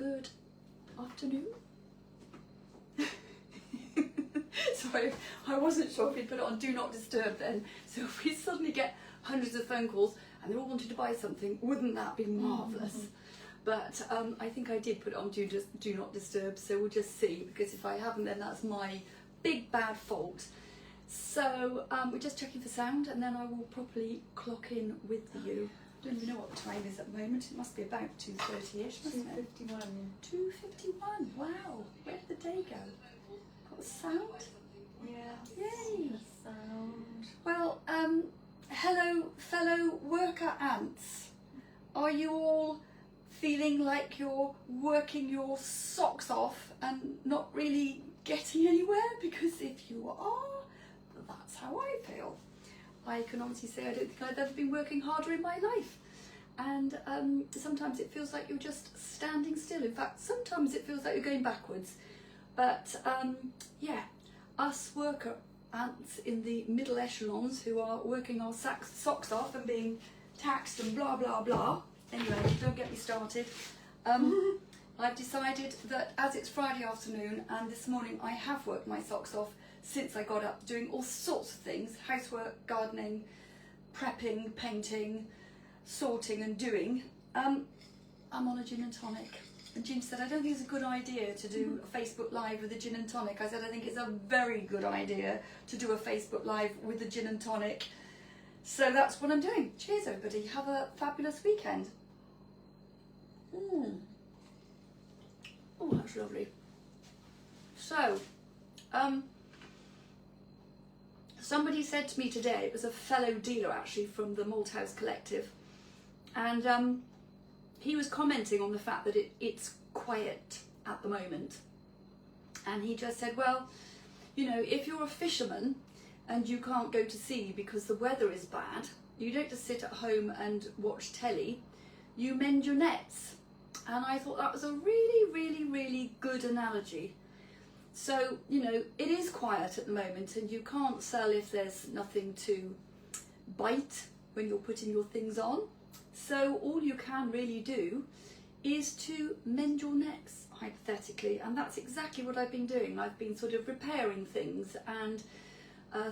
Good afternoon. Sorry, I wasn't sure if we put it on Do Not Disturb then. So if we suddenly get hundreds of phone calls and they're all wanting to buy something, wouldn't that be marvellous? But I think I did put it on Do Not Disturb, so we'll just see, because if I haven't, then that's my big bad fault. So we're just checking for sound, and then I will properly clock in with you. I don't even know what the time is at the moment. It must be about 2:30ish, mustn't it? 2:51. 2:51. Wow. Where did the day go? Got the sound? Yeah. Yay. Sound. Well, hello, fellow worker ants. Are you all feeling like you're working your socks off and not really getting anywhere? Because if you are, that's how I feel. I can honestly say I don't think I've ever been working harder in my life. And sometimes it feels like you're just standing still. In fact, sometimes it feels like you're going backwards. But yeah, us worker ants in the middle echelons who are working our socks off and being taxed and blah, blah, blah. Anyway, don't get me started. I've decided that as it's Friday afternoon and this morning I have worked my socks off since I got up, doing all sorts of things, housework, gardening, prepping, painting, sorting and doing. I'm on a gin and tonic. And Jim said, I don't think it's a good idea to do a Facebook Live with a gin and tonic. I said, I think it's a very good idea to do a Facebook Live with a gin and tonic. So that's what I'm doing. Cheers, everybody. Have a fabulous weekend. Oh, that's lovely. So, somebody said to me today, it was a fellow dealer actually from the Malthouse Collective, and he was commenting on the fact that it's quiet at the moment. And he just said, well, you know, if you're a fisherman and you can't go to sea because the weather is bad, you don't just sit at home and watch telly, you mend your nets. And I thought that was a really, really, really good analogy. So, you know, it is quiet at the moment and you can't sell if there's nothing to bite when you're putting your things on. So all you can really do is to mend your nets, hypothetically. And that's exactly what I've been doing. I've been sort of repairing things and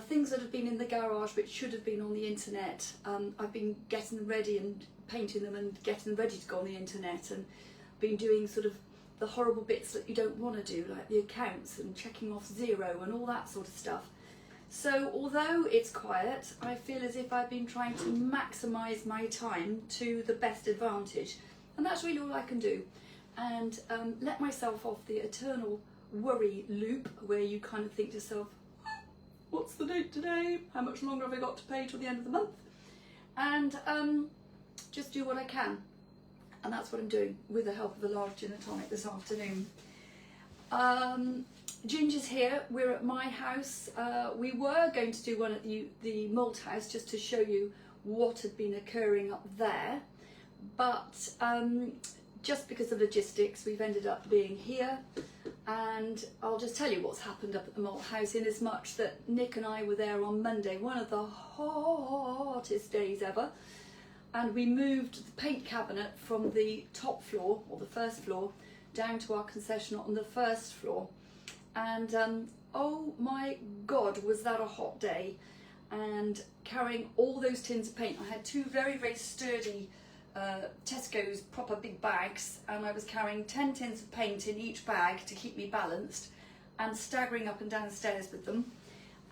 things that have been in the garage which should have been on the internet. I've been getting them ready and painting them and getting them ready to go on the internet, and been doing sort of the horrible bits that you don't want to do, like the accounts and checking off zero and all that sort of stuff. So although it's quiet, I feel as if I've been trying to maximise my time to the best advantage, and that's really all I can do. And let myself off the eternal worry loop where you kind of think to yourself, what's the date today? How much longer have I got to pay till the end of the month? And just do what I can. And that's what I'm doing with the help of a large gin and tonic this afternoon. Ginger's here. We're at my house. We were going to do one at the Malt House just to show you what had been occurring up there. But just because of logistics, we've ended up being here. And I'll just tell you what's happened up at the Malt House, in as much that Nick and I were there on Monday, one of the hottest days ever. And we moved the paint cabinet from the top floor, or the first floor, down to our concession on the first floor. And oh my God, was that a hot day. And carrying all those tins of paint, I had two very, very sturdy Tesco's proper big bags, and I was carrying 10 tins of paint in each bag to keep me balanced, and staggering up and down stairs with them.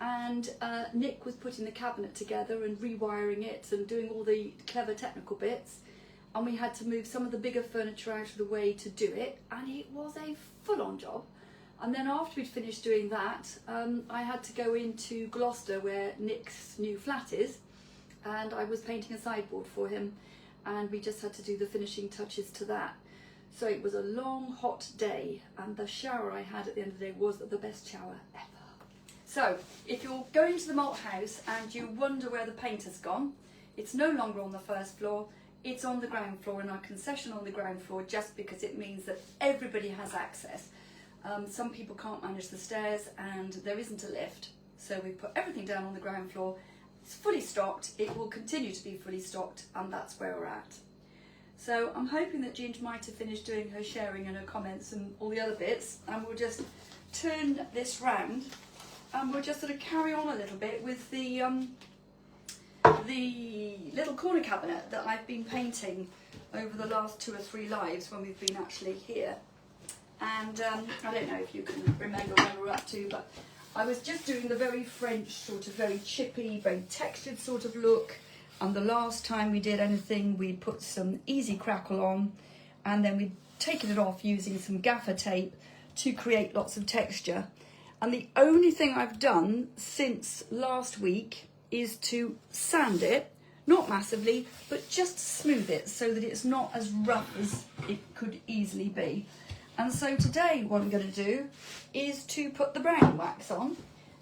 And Nick was putting the cabinet together and rewiring it and doing all the clever technical bits, and we had to move some of the bigger furniture out of the way to do it, and it was a full-on job. And then after we'd finished doing that, I had to go into Gloucester where Nick's new flat is, and I was painting a sideboard for him, and we just had to do the finishing touches to that. So it was a long hot day, and the shower I had at the end of the day was the best shower ever. So, if you're going to the Malt House and you wonder where the paint has gone, it's no longer on the first floor, it's on the ground floor, in our concession on the ground floor, just because it means that everybody has access. Some people can't manage the stairs and there isn't a lift, so we've put everything down on the ground floor. It's fully stocked, it will continue to be fully stocked, and that's where we're at. So I'm hoping that Ginger might have finished doing her sharing and her comments and all the other bits, and we'll just turn this round and we'll just sort of carry on a little bit with the little corner cabinet that I've been painting over the last 2 or 3 lives when we've been actually here. And I don't know if you can remember when we're up to, but I was just doing the very French sort of very chippy, very textured sort of look. And the last time we did anything, we put some Easy Crackle on, and then we'd taken it off using some gaffer tape to create lots of texture. And the only thing I've done since last week is to sand it, not massively, but just smooth it so that it's not as rough as it could easily be. And so today what I'm going to do is to put the brown wax on,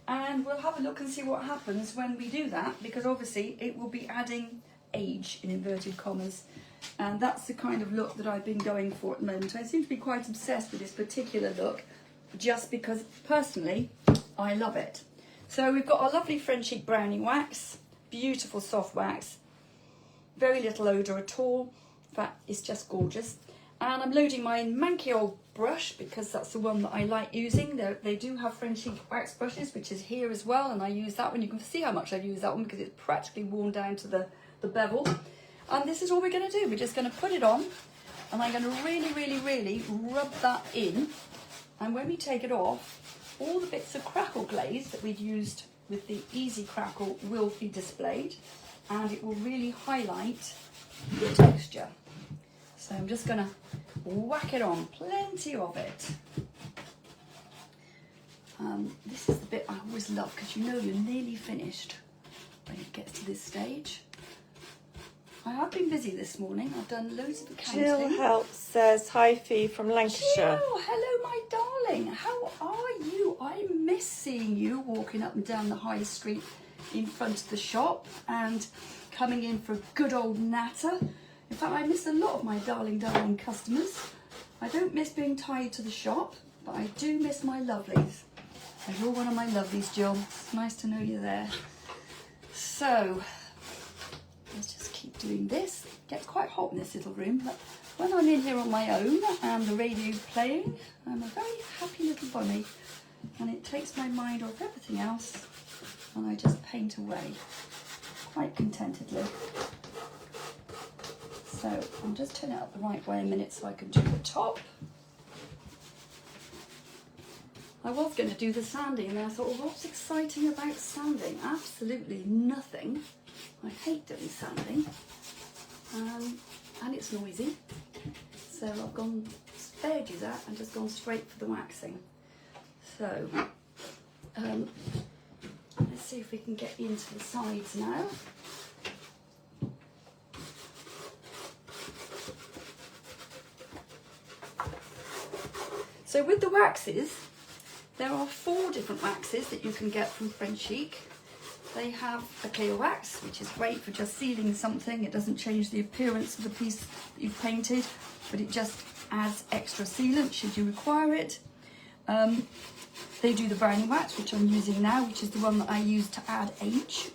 and we'll have a look and see what happens when we do that, because obviously it will be adding age in inverted commas, and that's the kind of look that I've been going for at the moment. I seem to be quite obsessed with this particular look just because personally I love it. So we've got our lovely Frenchic browning wax, beautiful soft wax, very little odour at all. In fact, it's just gorgeous. And I'm loading my manky old brush because that's the one that I like using. They do have Frenchic wax brushes, which is here as well, and I use that one. You can see how much I've used that one because it's practically worn down to the bevel. And this is all we're going to do. We're just going to put it on, and I'm going to really, really, really rub that in. And when we take it off, all the bits of crackle glaze that we'd used with the Easy Crackle will be displayed, and it will really highlight the texture. So I'm just going to whack it on, plenty of it. This is the bit I always love, because you know you're nearly finished when it gets to this stage. I have been busy this morning. I've done loads of accounting. Jill Help says, hi Fee from Lancashire. Jill, hello my darling. How are you? I miss seeing you walking up and down the high street in front of the shop and coming in for a good old natter. In fact, I miss a lot of my darling customers. I don't miss being tied to the shop, but I do miss my lovelies. And you're one of my lovelies, Jill. It's nice to know you're there. So, let's just keep doing this. It gets quite hot in this little room, but when I'm in here on my own and the radio's playing, I'm a very happy little bunny, and it takes my mind off everything else, and I just paint away quite contentedly. So I'm just turning it up the right way a minute so I can do the top. I was going to do the sanding, and I thought, well, what's exciting about sanding? Absolutely nothing. I hate doing sanding, and it's noisy. So I've spared you that and just gone straight for the waxing. So let's see if we can get into the sides now. So with the waxes, there are 4 different waxes that you can get from Frenchic. They have a clear wax, which is great for just sealing something. It doesn't change the appearance of the piece that you've painted, but it just adds extra sealant should you require it. They do the browning wax, which I'm using now, which is the one that I use to add age.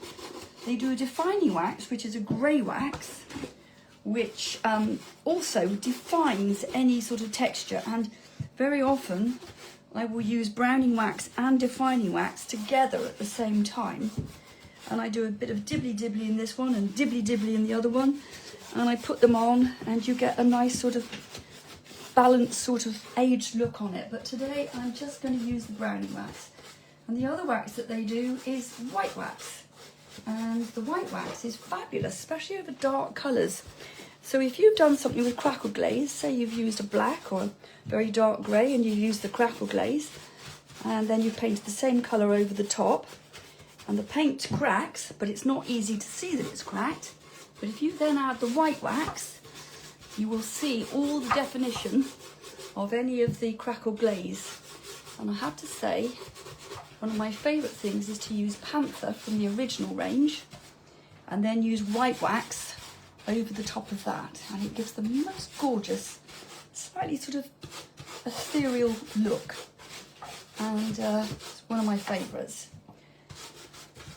They do a defining wax, which is a grey wax, which also defines any sort of texture, and very often I will use browning wax and defining wax together at the same time, and I do a bit of dibbly-dibbly in this one and dibbly-dibbly in the other one, and I put them on and you get a nice sort of balanced sort of aged look on it. But today I'm just going to use the browning wax, and the other wax that they do is white wax, and the white wax is fabulous, especially over dark colours. So if you've done something with crackle glaze, say you've used a black or a very dark grey and you've used the crackle glaze, and then you've painted the same colour over the top, and the paint cracks, but it's not easy to see that it's cracked. But if you then add the white wax, you will see all the definition of any of the crackle glaze. And I have to say, one of my favourite things is to use Panther from the original range, and then use white wax over the top of that, and it gives the most gorgeous, slightly sort of ethereal look, and it's one of my favourites.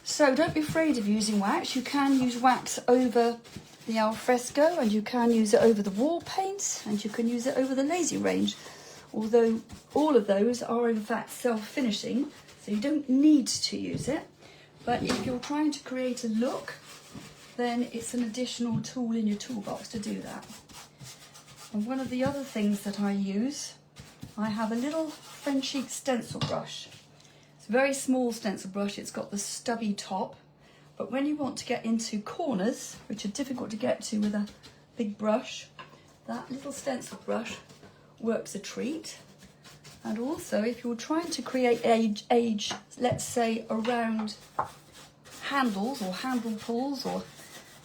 So don't be afraid of using wax. You can use wax over the alfresco, and you can use it over the wall paint, and you can use it over the lazy range, although all of those are in fact self-finishing, so you don't need to use it. But if you're trying to create a look, then it's an additional tool in your toolbox to do that. And one of the other things that I use, I have a little Frenchic stencil brush. It's a very small stencil brush, it's got the stubby top, but when you want to get into corners, which are difficult to get to with a big brush, that little stencil brush works a treat. And also, if you're trying to create age, let's say around handles or handle pulls, or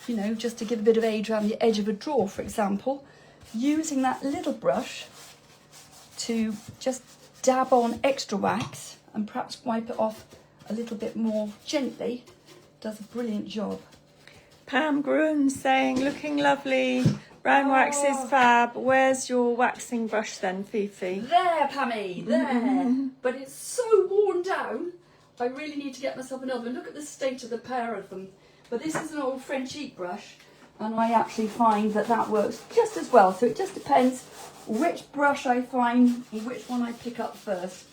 you know, just to give a bit of age around the edge of a drawer, for example, using that little brush to just dab on extra wax and perhaps wipe it off a little bit more gently does a brilliant job. Pam Gruen saying, looking lovely. Brown wax is fab. Where's your waxing brush then, Fifi? There, Pammy, there. But it's so worn down, I really need to get myself another one. Look at the state of the pair of them. But this is an old Frenchic brush, and I actually find that that works just as well. So it just depends which brush I find and which one I pick up first.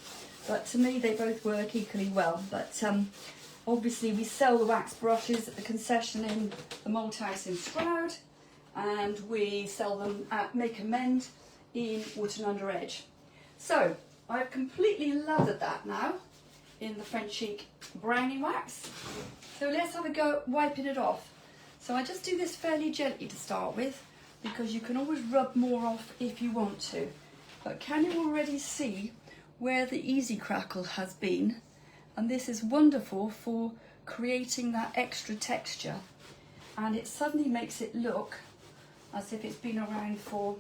But to me, they both work equally well. But obviously, we sell the wax brushes at the concession in the Malt House in Stroud, and we sell them at Make Amend in Wotton-under-edge. So I've completely lathered that now in the Frenchic brownie wax. So let's have a go at wiping it off. So I just do this fairly gently to start with, because you can always rub more off if you want to. But can you already see where the Easy Crackle has been? And this is wonderful for creating that extra texture, and it suddenly makes it look as if it's been around for,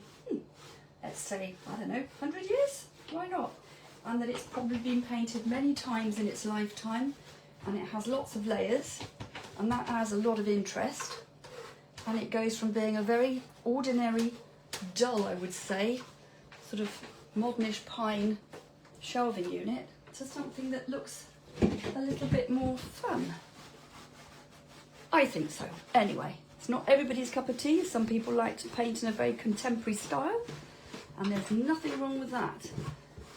let's say, I don't know, 100 years? Why not? And that it's probably been painted many times in its lifetime, and it has lots of layers, and that adds a lot of interest. And it goes from being a very ordinary, dull, I would say, sort of modernish pine shelving unit to something that looks a little bit more fun. I think so. Anyway, it's not everybody's cup of tea. Some people like to paint in a very contemporary style, and there's nothing wrong with that.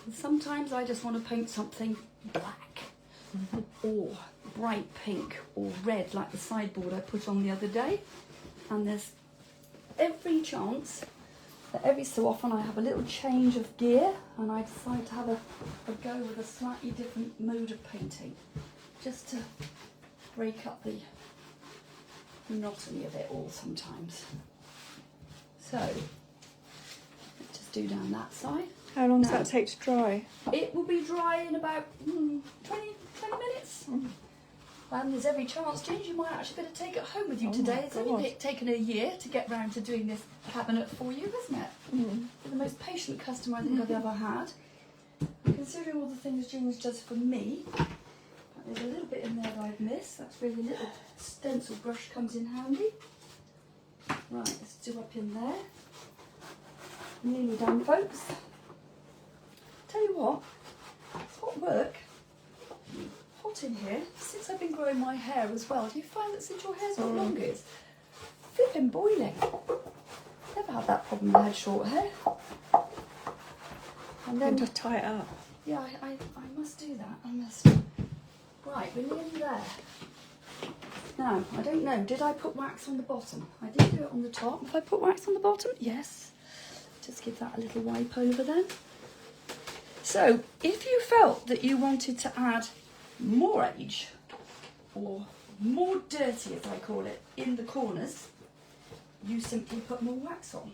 And sometimes I just want to paint something black or bright pink or red, like the sideboard I put on the other day. And there's every chance that every so often I have a little change of gear, and I decide to have a go with a slightly different mode of painting, just to break up the monotony of it all sometimes. So let's just do down that side. How long does that take to dry? It will be dry in about 20 minutes. And there's every chance, James, you might actually better take it home with you today. It's only taken a year to get round to doing this cabinet for you, isn't it? You're the most patient customer I think I've ever had. Considering all the things James does for me, there's a little bit in there that I've missed. That's where the little stencil brush comes in handy. Right, let's do up in there. Nearly done, folks. Tell you what, it's hot work. Hot in here. Since I've been growing my hair as well, do you find that since your hair's got longer, it's flipping boiling? Never had that problem when I had short hair. And then just tie it up. Yeah, I must do that. I must. Right, we're nearly there. Now, I don't know, did I put wax on the bottom? I did do it on the top. Have I put wax on the bottom? Yes. Just give that a little wipe over then. So, if you felt that you wanted to add more age, or more dirty as I call it, in the corners, you simply put more wax on.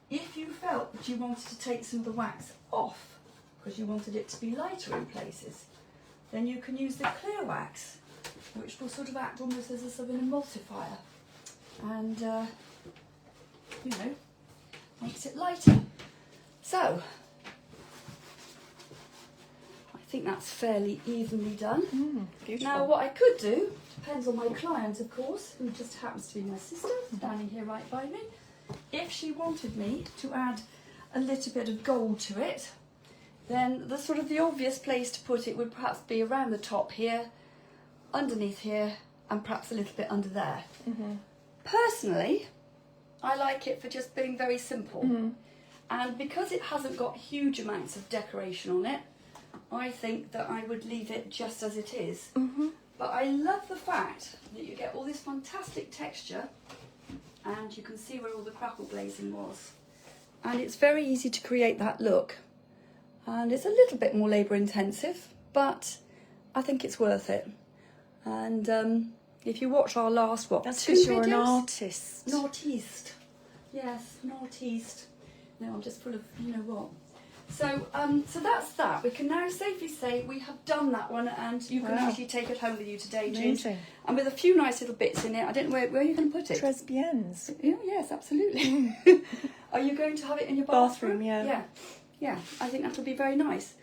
If you felt that you wanted to take some of the wax off because you wanted it to be lighter in places, then you can use the clear wax, which will sort of act almost as a sort of an emulsifier, and you know, makes it lighter. So I think that's fairly evenly done. Beautiful. Now what I could do, depends on my client of course, who just happens to be my sister, standing here right by me. If she wanted me to add a little bit of gold to it, then the sort of the obvious place to put it would perhaps be around the top here, underneath here, and perhaps a little bit under there. Personally, I like it for just being very simple. And because it hasn't got huge amounts of decoration on it, I think that I would leave it just as it is. But I love the fact that you get all this fantastic texture, and you can see where all the crackle glazing was. And it's very easy to create that look. And it's a little bit more labour intensive, but I think it's worth it. And if you watch our last, That's two because you're an videos? artist. Northeast. Yes, northeast. No, I'm just full of you know what. So so that's that. We can now safely say we have done that one, and you can actually take it home with you today, Ginger. Amazing. And with a few nice little bits in it. I don't know where are you going to put it? Tres biens. Yeah, yes, absolutely. Are you going to have it in your bathroom? Yeah. Yeah, I think that would be very nice.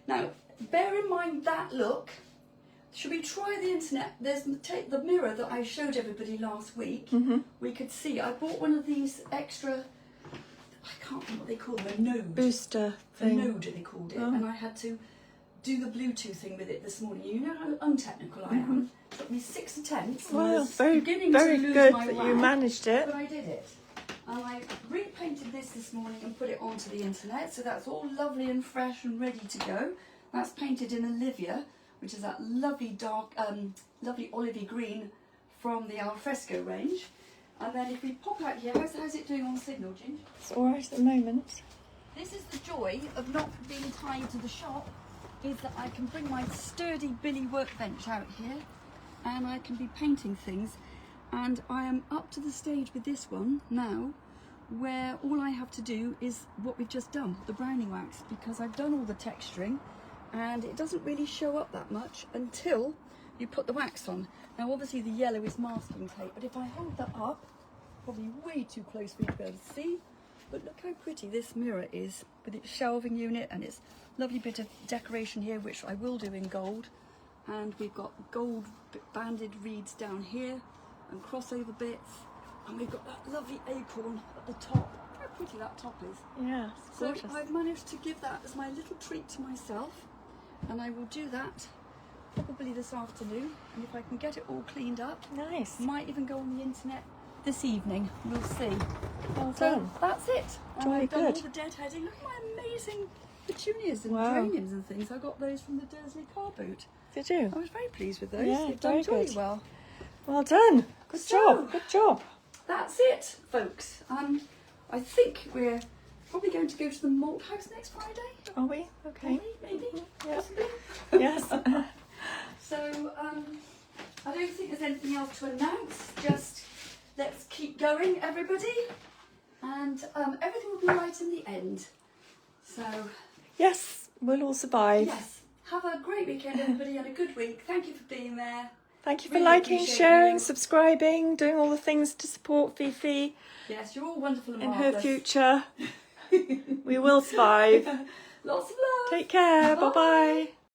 Now, bear in mind that look. Should we try the internet? There's the mirror that I showed everybody last week. We could see. I bought one of these extra, I can't remember what they call them, a node. Booster A thing. node, they called it. And I had to do the Bluetooth thing with it this morning. You know how untechnical I am. It took me 6 attempts. And I Well, was very beginning good to lose that my you whack, managed it. But I did it. And I repainted this morning and put it onto the internet. So that's all lovely and fresh and ready to go. That's painted in Olivia, which is that lovely dark, lovely olivey green from the alfresco range. And then if we pop out here, how's it doing on signal, Ginger? It's all right at the moment. This is the joy of not being tied to the shop, is that I can bring my sturdy Billy workbench out here and I can be painting things. And I am up to the stage with this one now where all I have to do is what we've just done, the browning wax, because I've done all the texturing and it doesn't really show up that much until you put the wax on. Now obviously the yellow is masking tape, but if I hold that up, probably way too close for you to be able to see, but look how pretty this mirror is with its shelving unit and its lovely bit of decoration here, which I will do in gold. And we've got gold banded reeds down here and crossover bits, and we've got that lovely acorn at the top. How pretty that top is. Yeah, it's So gorgeous. I've managed to give that as my little treat to myself, and I will do that probably this afternoon, and if I can get it all cleaned up, Nice. might even go on the internet this evening. We'll see. Well So done. that's it. And Jolly I've done all good. the deadheading. Look at my amazing petunias and Wow. geraniums and things. I got those from the Dursley car boot. Did you? I was very pleased with those. Yeah, They've done very jolly good. well. Well done. Good So- job. Good job. That's it, folks. I think we're probably going to go to the malt house next Friday. Are we? Okay. Maybe. Yeah. Possibly. Yes. So I don't think there's anything else to announce. Just let's keep going, everybody, and everything will be right in the end. So Yes, we'll all survive. yes, have a great weekend, everybody, and a good week. Thank you for being there. Thank you for Really liking, appreciate sharing, you. subscribing, doing all the things to support Fifi Yes, you're all wonderful and in her marvellous. future. We will survive. Lots of love. Take care. Bye. Bye-bye.